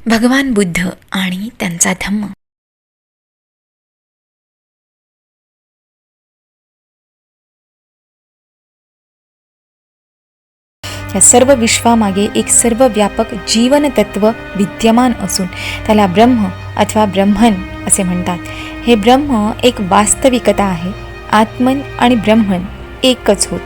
भगवान बुद्ध आणि त्यांचा धम्म. या सर्व विश्वामागे एक सर्वव्यापक जीवनतत्व विद्यमान असून त्याला ब्रह्म अथवा ब्रह्मन असे म्हणतात. हे ब्रह्म एक वास्तविकता आहे. आत्मन आणि ब्रह्मन एकच होत.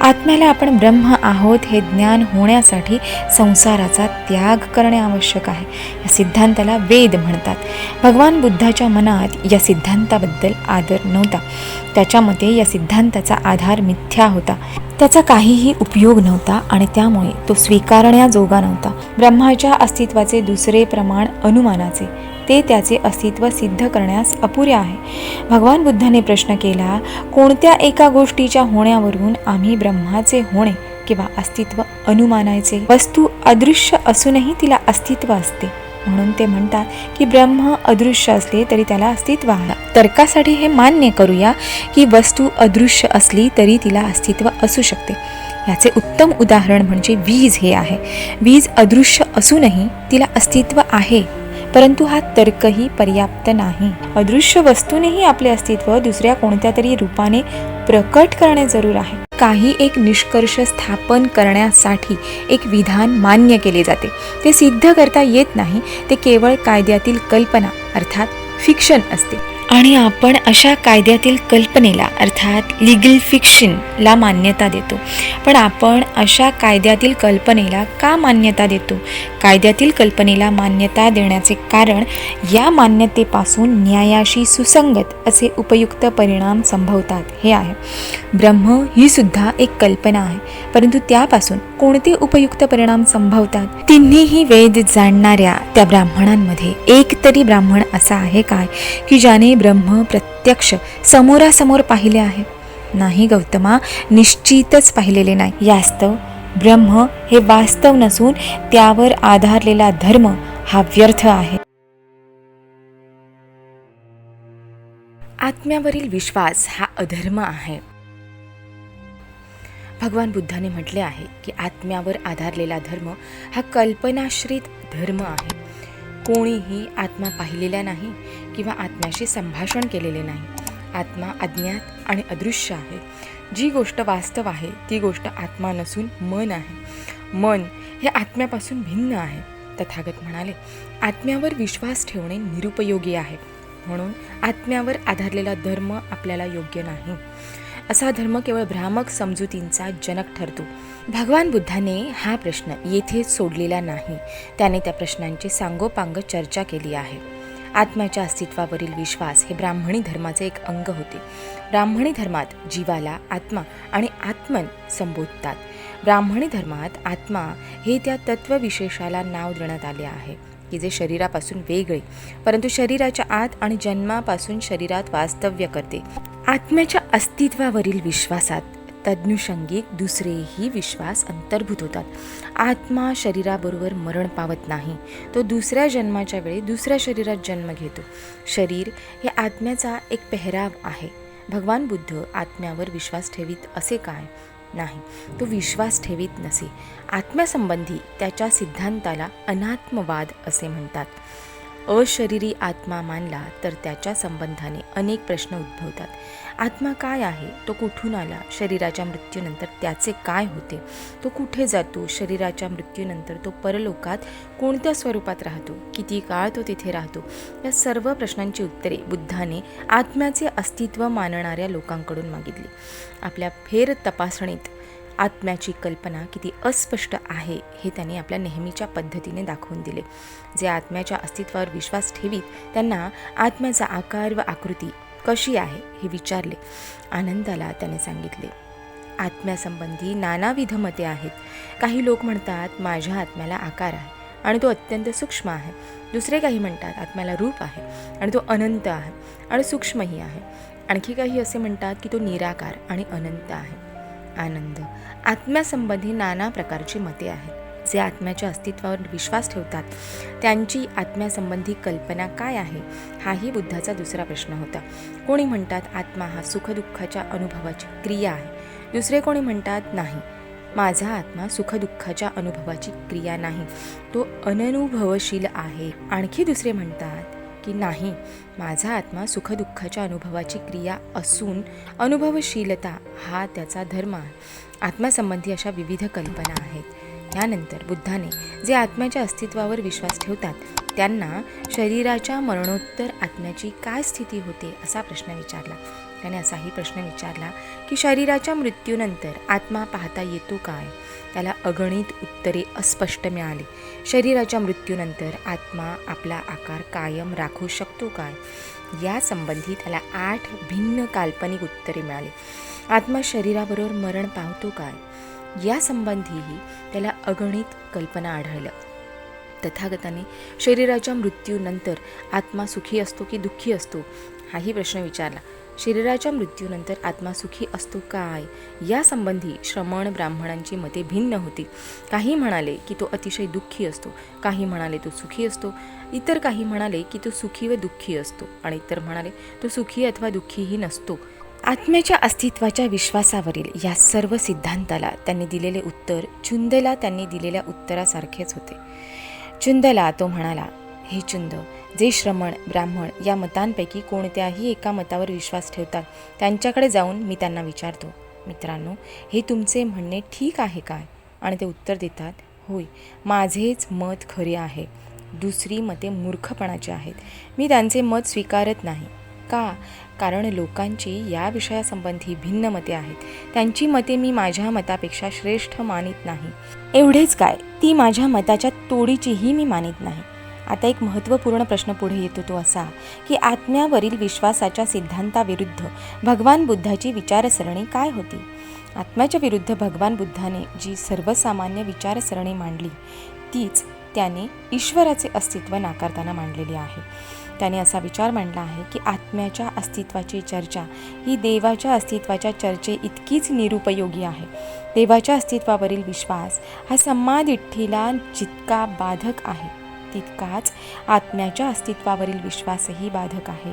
आत्म्याला आपण ब्रह्म आहोत हे ज्ञान होण्यासाठी संसाराचा त्याग करणे आवश्यक आहे. या सिद्धांताला वेद म्हणतात. भगवान बुद्धाच्या मनात या सिद्धांताबद्दल आदर नव्हता. त्याच्या मते या सिद्धांताचा आधार मिथ्या होता. त्याचा काहीही उपयोग नव्हता आणि त्यामुळे तो स्वीकारण्याजोगा नव्हता. ब्रह्माच्या अस्तित्वाचे दुसरे प्रमाण अनुमानाचे, ते त्याचे अस्तित्व सिद्ध करण्यास अपुरे आहे. भगवान बुद्धाने प्रश्न केला, कोणत्या एका गोष्टीच्या होण्यावरून आम्ही ब्रह्माचे होणे किंवा अस्तित्व अनुमानायचे? वस्तू अदृश्य असूनही तिला अस्तित्व असते. म्हणून ते म्हणतात की ब्रह्म अदृश्य असले तरी त्याला अस्तित्व आहे. तर्कासाठी हे मान्य करूया की वस्तू अदृश्य असली तरी तिला अस्तित्व असू शकते. याचे उत्तम उदाहरण म्हणजे वीज हे आहे. वीज अदृश्य असूनही तिला अस्तित्व आहे, परंतु हा तर्कही पर्याप्त नाही. अदृश्य वस्तूनेही आपले अस्तित्व दुसऱ्या कोणत्या तरी रूपाने प्रकट करणे जरूर आहे. काही एक निष्कर्ष स्थापन करण्यासाठी एक विधान मान्य केले जाते. ते सिद्ध करता येत नाही. ते केवळ कायद्यातील कल्पना अर्थात फिक्शन असते आणि आपण अशा कायद्यातील कल्पनेला अर्थात लिगल फिक्शनला मान्यता देतो. पण आपण अशा कायद्यातील कल्पनेला का मान्यता देतो? कायद्यातील कल्पनेला मान्यता देण्याचे कारण या मान्यतेपासून न्यायाशी सुसंगत असे उपयुक्त परिणाम संभवतात हे आहे. ब्रह्म ही सुद्धा एक कल्पना आहे, परंतु त्यापासून कोणते उपयुक्त परिणाम संभवतात? तिन्हीही वेद जाणणाऱ्या त्या ब्राह्मणांमध्ये एक तरी ब्राह्मण असा आहे काय की ज्याने ब्रह्म प्रत्यक्ष समोरासमोर पाहिले आहे? नाही गौतमा, निश्चितच पाहिलेले नाही. यास्तव ब्रह्म हे वास्तव नसून त्यावर आधारलेला धर्म हा व्यर्थ आहे. आत्म्यावरील विश्वास हा अधर्म आहे. भगवान बुद्धाने म्हटले आहे की आत्म्यावर आधारलेला धर्म हा कल्पनाश्रित धर्म आहे. कोणीही आत्मा पाहिलेला नाही किंवा आत्म्याशी संभाषण केलेले नाही. आत्मा अज्ञात आणि अदृश्य आहे. जी गोष्ट वास्तव आहे ती गोष्ट आत्मा नसून मन आहे. मन हे आत्म्यापासून भिन्न आहे. तथागत म्हणाले, आत्म्यावर विश्वास ठेवणे निरुपयोगी आहे. म्हणून आत्म्यावर आधारलेला धर्म आपल्याला योग्य नाही. असा धर्म केवळ भ्रामक समजुतींचा जनक ठरतो. भगवान बुद्धाने हा प्रश्न येथेच सोडलेला नाही. त्याने त्या प्रश्नांची सांगोपांग चर्चा केली आहे. आत्म्याच्या अस्तित्वावरील विश्वास हे ब्राह्मणी धर्माचे एक अंग होते. ब्राह्मणी धर्मात जीवाला आत्मा आणि आत्मन संबोधतात. ब्राह्मणी धर्मात आत्मा हे त्या तत्वविशेषाला नाव देण्यात आले आहे की जे शरीरापासून वेगळे, परंतु शरीराच्या आत आणि जन्मापासून शरीरात वास्तव्य करते. आत्म्याच्या अस्तित्वावरील विश्वासात तदनुषंगिक दुसरेही विश्वास अंतर्भूत होतात. आत्मा शरीराबरोबर मरण पावत नाही. तो दुसऱ्या जन्माच्या वेळी दुसऱ्या शरीरात जन्म घेतो. शरीर हे आत्म्याचा एक पेहराव आहे. भगवान बुद्ध आत्म्यावर विश्वास ठेवीत असे काय? नाही, तो विश्वास ठेवीत नसे. आत्म्यासंबंधी त्याच्या सिद्धांताला अनात्मवाद असे म्हणतात. अशरीरी आत्मा मानला तर त्याच्या संबंधाने अनेक प्रश्न उद्भवतात. आत्मा काय आहे? तो कुठून आला? शरीराच्या मृत्यूनंतर त्याचे काय होते? तो कुठे जातो? शरीराच्या मृत्यूनंतर तो परलोकात कोणत्या स्वरूपात राहतो? किती काळ तो तिथे राहतो? या सर्व प्रश्नांची उत्तरे बुद्धाने आत्म्याचे अस्तित्व मानणाऱ्या लोकांकडून मागितली. आपल्या फेर तपासणीत आत्म्याची कल्पना किती अस्पष्ट आहे हे त्यांनी आपल्या नेहमीच्या पद्धतीने दाखवून दिले. जे आत्म्याच्या अस्तित्वावर विश्वास ठेवीत त्यांना आत्म्याचा आकार व आकृती कशी आहे हे विचारले. आनंदाला त्याने सांगितले, आत्म्यासंबंधी नानाविध मते आहेत. काही लोक म्हणतात माझ्या आत्म्याला आकार आहे आणि तो अत्यंत सूक्ष्म आहे. दुसरे काही म्हणतात आत्म्याला रूप आहे आणि तो अनंत आहे आणि सूक्ष्मही आहे. आणखी काही असे म्हणतात की तो निराकार आणि अनंत आहे. आनंद, आत्म्यासंबंधी नाना प्रकारची मते आहेत. जे आत्म्याच्या अस्तित्वावर विश्वास ठेवतात त्यांची आत्म्यासंबंधी कल्पना काय आहे? हाही बुद्धाचा दुसरा प्रश्न होता. कोणी म्हणतात आत्मा हा सुखदुःखाच्या अनुभवाची क्रिया आहे. दुसरे कोणी म्हणतात नाही, माझा आत्मा सुखदुःखाच्या अनुभवाची क्रिया नाही, तो अननुभवशील आहे. आणखी दुसरे म्हणतात की नाही, माझा आत्मा सुखदुःखाच्या अनुभवाची क्रिया असून अनुभवशीलता हा त्याचा धर्म आहे. आत्म्यासंबंधी अशा विविध कल्पना आहेत. यानंतर बुद्धाने जे आत्म्याच्या अस्तित्वावर विश्वास ठेवतात त्यांना शरीराच्या मरणोत्तर आत्म्याची काय स्थिती होते असा प्रश्न विचारला. त्याने असाही प्रश्न विचारला की शरीराच्या मृत्यूनंतर आत्मा पाहता येतो काय? त्याला अगणित उत्तरे अस्पष्ट मिळाली. शरीराच्या मृत्यूनंतर आत्मा आपला आकार कायम राखू शकतो काय? यासंबंधी त्याला 8 भिन्न काल्पनिक उत्तरे मिळाली. आत्मा शरीराबरोबर मरण पावतो काय? यासंबंधीही त्याला अगणित कल्पना आढळल्या. तथागताने शरीराच्या मृत्यूनंतर आत्मा सुखी असतो की दुःखी असतो हाही प्रश्न विचारला. शरीराच्या मृत्यूनंतर आत्मा सुखी असतो काय? यासंबंधी श्रमण ब्राह्मणांची मते भिन्न होती. काही म्हणाले की तो अतिशय दुःखी असतो, काही म्हणाले तो सुखी असतो, इतर काही म्हणाले की तो सुखी व दुःखी असतो आणि इतर म्हणाले तो सुखी अथवा दुःखीही नसतो. आत्म्याच्या अस्तित्वाच्या विश्वासावरील या सर्व सिद्धांताला त्यांनी दिलेले उत्तर चुंदला त्यांनी दिलेल्या उत्तरासारखेच होते. चुंदला तो म्हणाला, हे चुंद, जे श्रमण ब्राह्मण या मतांपैकी कोणत्याही एका मतावर विश्वास ठेवतात त्यांच्याकडे जाऊन मी त्यांना विचारतो, मित्रांनो, हे तुमचे म्हणणे ठीक आहे काय? आणि ते उत्तर देतात, होय, माझेच मत खरे आहे. दुसरी मते मूर्खपणाची आहेत. मी त्यांचे मत स्वीकारत नाही. का? कारण लोकांची या विषयासंबंधी भिन्न मते आहेत. त्यांची मते मी माझ्या मतापेक्षा श्रेष्ठ मानित नाही. एवढेच काय, ती माझ्या मताच्या तोडीचीही मी मानित नाही. आता एक महत्त्वपूर्ण प्रश्न पुढे येतो, तो असा की आत्म्यावरील विश्वासाच्या सिद्धांताविरुद्ध भगवान बुद्धाची विचारसरणी काय होती? आत्म्याच्या विरुद्ध भगवान बुद्धाने जी सर्वसामान्य विचारसरणी मांडली तीच त्याने ईश्वराचे अस्तित्व नाकारताना मांडलेली आहे. त्याने असा विचार मांडला आहे की आत्म्याच्या अस्तित्वाची चर्चा ही देवाच्या अस्तित्वाच्या चर्चे इतकीच निरुपयोगी आहे. देवाच्या अस्तित्वावरील विश्वास हा सम्मादिठ्ठीला जितका बाधक आहे तितकाच आत्म्याच्या अस्तित्वावरील विश्वासही बाधक आहे.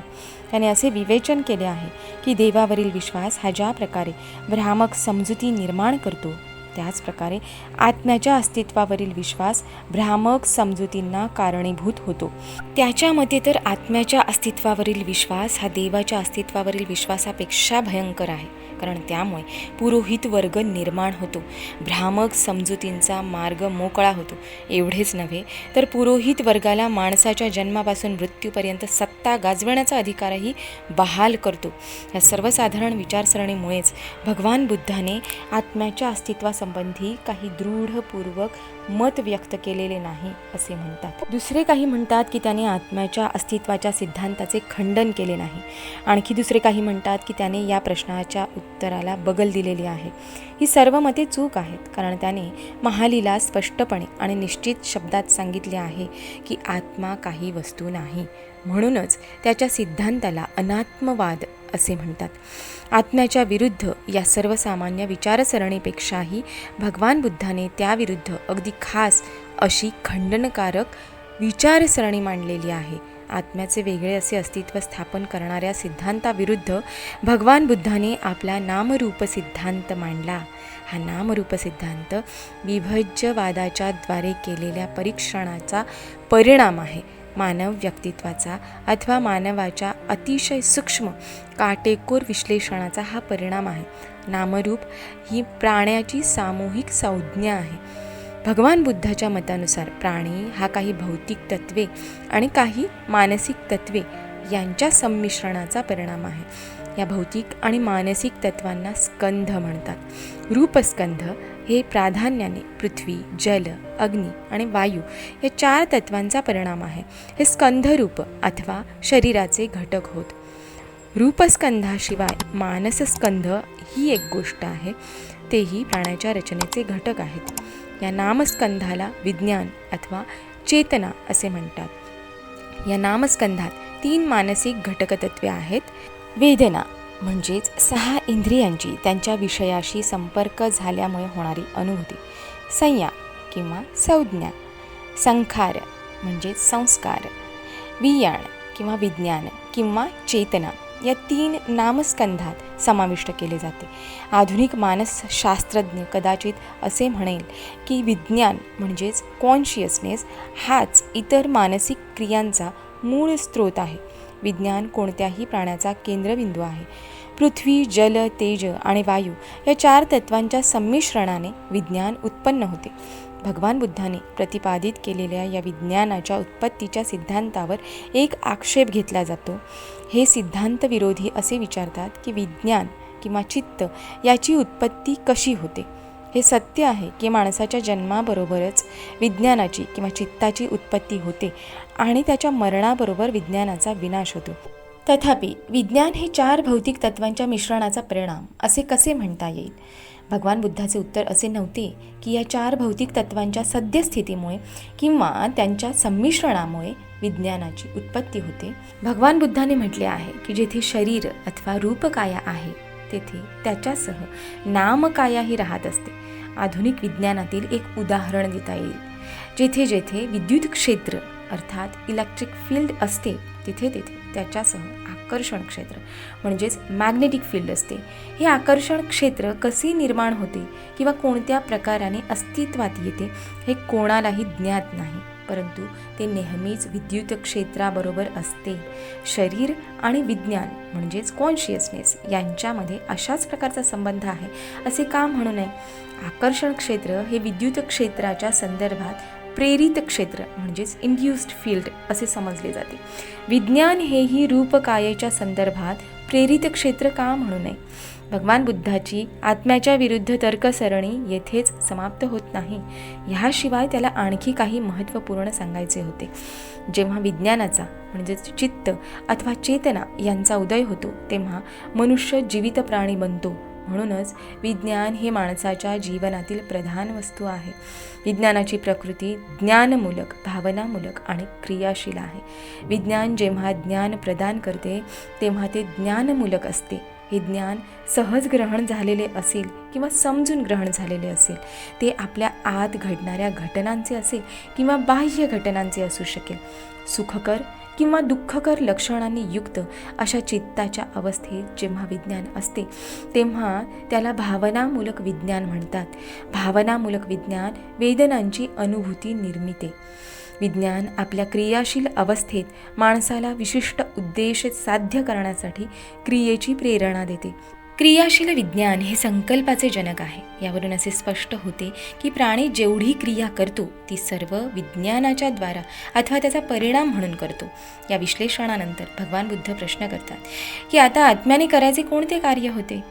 त्याने असे विवेचन केले आहे की देवावरील विश्वास हा ज्या प्रकारे भ्रामक समजुती निर्माण करतो त्याच प्रकारे आत्म्याच्या अस्तित्वावरील विश्वास भ्रामक समजुतींना कारणीभूत होतो. त्याच्या मते तर आत्म्याच्या अस्तित्वावरील विश्वास हा देवाच्या अस्तित्वावरील विश्वासापेक्षा भयंकर आहे, कारण त्यामुळे पुरोहित वर्ग निर्माण होतो, भ्रामक समजुतींचा मार्ग मोकळा होतो. एवढेच नव्हे तर पुरोहित वर्गाला माणसाच्या जन्मापासून मृत्यूपर्यंत सत्ता गाजवण्याचा अधिकारही बहाल करतो. या सर्वसाधारण विचारसरणीमुळेच भगवान बुद्धाने आत्म्याच्या अस्तित्वासंबंधी काही दृढपूर्वक मत व्यक्त केलेले नाही असे म्हणतात. दुसरे काही म्हणतात की त्याने आत्म्याच्या अस्तित्वाच्या सिद्धांताचे खंडन केले नाही. आणखी दुसरे काही म्हणतात की त्याने या प्रश्नाच्या उत्तराला बगल दिलेली आहे. ही सर्व मते चूक आहेत, कारण त्याने महालीला स्पष्टपणे आणि निश्चित शब्दात सांगितले आहे की आत्मा काही वस्तू नाही. म्हणूनच त्याच्या सिद्धांताला अनात्मवाद असे म्हणतात. आत्म्याच्या विरुद्ध या सर्वसामान्य विचारसरणीपेक्षाही भगवान बुद्धाने त्याविरुद्ध अगदी खास अशी खंडनकारक विचारसरणी मांडलेली आहे. आत्म्याचे वेगळे असे अस्तित्व स्थापन करणाऱ्या सिद्धांताविरुद्ध भगवान बुद्धाने आपला नामरूप सिद्धांत मांडला. हा नामरूप सिद्धांत विभज्यवादाच्या द्वारे केलेल्या परीक्षणाचा परिणाम आहे. मानव व्यक्तित्वाचा अथवा मानवाच्या अतिशय सूक्ष्म काटेकोर विश्लेषणाचा हा परिणाम आहे. नामरूप ही प्राण्याची सामूहिक संज्ञा आहे. भगवान बुद्धाच्या मतानुसार प्राणी हा काही भौतिक तत्वे आणि काही मानसिक तत्वे यांच्या संमिश्रणाचा परिणाम आहे. या भौतिक आणि मानसिक तत्वांना स्कंध म्हणतात. रूपस्कंध हे प्राधान्याने पृथ्वी, जल, अग्नी आणि वायू या 4 तत्वांचा परिणाम आहे. हे स्कंधरूप अथवा शरीराचे घटक होत. रूपस्कंधाशिवाय मानसस्कंध ही एक गोष्ट आहे, तेही प्राण्याच्या रचनेचे घटक आहेत. या नामस्कंधाला विज्ञान अथवा चेतना असे म्हणतात. या नामस्कंधात 3 मानसिक घटकतत्वे आहेत. वेदना म्हणजेच 6 इंद्रियांची त्यांच्या विषयाशी संपर्क झाल्यामुळे होणारी अनुभूती, संज्ञा किंवा संज्ञा, संखार म्हणजेच संस्कार, वियाण किंवा विज्ञान किंवा चेतना या 3 नामस्कंधात समाविष्ट केले जाते. आधुनिक मानसशास्त्रज्ञ कदाचित असे म्हणेल की विज्ञान म्हणजेच कॉन्शियसनेस हाच इतर मानसिक क्रियांचा मूळ स्रोत आहे. विज्ञान कोणत्याही प्राण्याचा केंद्रबिंदू आहे. पृथ्वी, जल, तेज आणि वायू या 4 तत्वांच्या संमिश्रणाने विज्ञान उत्पन्न होते. भगवान बुद्धाने प्रतिपादित केलेल्या या विज्ञानाच्या उत्पत्तीच्या सिद्धांतावर एक आक्षेप घेतला जातो. हे सिद्धांत विरोधी असे विचारतात की विज्ञान किंवा चित्त याची उत्पत्ती कशी होते. हे सत्य आहे की माणसाच्या जन्माबरोबरच विज्ञानाची किंवा चित्ताची उत्पत्ती होते आणि त्याच्या मरणाबरोबर विज्ञानाचा विनाश होतो. तथापि विज्ञान हे 4 भौतिक तत्वांच्या मिश्रणाचा परिणाम असे कसे म्हणता येईल? भगवान बुद्धाचे उत्तर असे नव्हते की या 4 भौतिक तत्वांच्या सद्यस्थितीमुळे किंवा त्यांच्या संमिश्रणामुळे विज्ञानाची उत्पत्ती होते. भगवान बुद्धाने म्हटले आहे की जेथे शरीर अथवा रूपकाया आहे तेथे त्याच्यासह नामकायाही राहत असते. आधुनिक विज्ञानातील एक उदाहरण देता येईल. जेथे जेथे विद्युत क्षेत्र अर्थात इलेक्ट्रिक फील्ड असते तिथे तेथे त्याच्यासह आकर्षण क्षेत्र म्हणजेच मॅग्नेटिक फील्ड असते. हे आकर्षण क्षेत्र कसे निर्माण होते किंवा कोणत्या प्रकाराने अस्तित्वात येते हे कोणालाही ज्ञात नाही, परंतु ते नेहमीच विद्युत क्षेत्राबरोबर असते. शरीर आणि विज्ञान म्हणजेच कॉन्शियसनेस यांच्यामध्ये अशाच प्रकारचा संबंध आहे असे का म्हणू नये? आकर्षण क्षेत्र हे विद्युत क्षेत्राच्या संदर्भात प्रेरित क्षेत्र म्हणजेच इंड्युस्ड फील्ड असे समजले जाते. विज्ञान हेही रूपकायेच्या संदर्भात प्रेरित क्षेत्र का म्हणू नये? भगवान बुद्धाची आत्म्याच्या विरुद्ध तर्कसरणी येथेच समाप्त होत नाही. ह्याशिवाय त्याला आणखी काही महत्त्वपूर्ण सांगायचे होते. जेव्हा विज्ञानाचा म्हणजेच चित्त अथवा चेतना यांचा उदय होतो तेव्हा मनुष्य जीवित प्राणी बनतो. म्हणूनच विज्ञान हे माणसाच्या जीवनातील प्रधान वस्तू आहे. विज्ञानाची प्रकृती ज्ञानमूलक, भावनामूलक आणि क्रियाशील आहे. विज्ञान जेव्हा ज्ञान प्रदान करते तेव्हा ते ज्ञानमूलक असते. हे ज्ञान सहज ग्रहण झालेले असेल किंवा समजून ग्रहण झालेले असेल, ते आपल्या आत घडणाऱ्या घटनांचे असेल किंवा बाह्य घटनांचे असू शकेल. सुखकर किंवा दुःखकर लक्षणांनी युक्त अशा चित्ताच्या अवस्थेत जेव्हा विज्ञान असते तेव्हा त्याला भावनामूलक विज्ञान म्हणतात. भावनामूलक विज्ञान वेदनांची अनुभूती निर्मिते. विज्ञान आपल्या क्रियाशील अवस्थेत माणसाला विशिष्ट उद्देश साध्य करण्यासाठी क्रियेची प्रेरणा देते. क्रियाशील विज्ञान हे संकल्पाचे जनक आहे. यावरून असे स्पष्ट होते की प्राणी जेवढी क्रिया करतो ती सर्व विज्ञानाच्या द्वारा अथवा त्याचा परिणाम म्हणून करतो. या विश्लेषणानंतर भगवान बुद्ध प्रश्न करतात की आता आत्म्याने करायचे कोणते कार्य होते?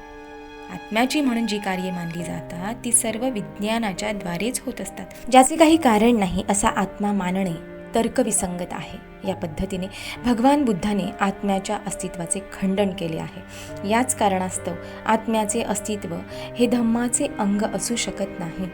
आत्म्याची म्हणून जी कार्ये मानली जातात ती सर्व विज्ञानाच्या द्वारेच होत असतात. ज्याचे काही कारण नाही असा आत्मा मानणे तर्कविसंगत आहे. या पद्धतीने भगवान बुद्धाने आत्म्याच्या अस्तित्वाचे खंडन केले आहे. याच कारणास्तव आत्म्याचे अस्तित्व हे धम्माचे अंग असू शकत नाही.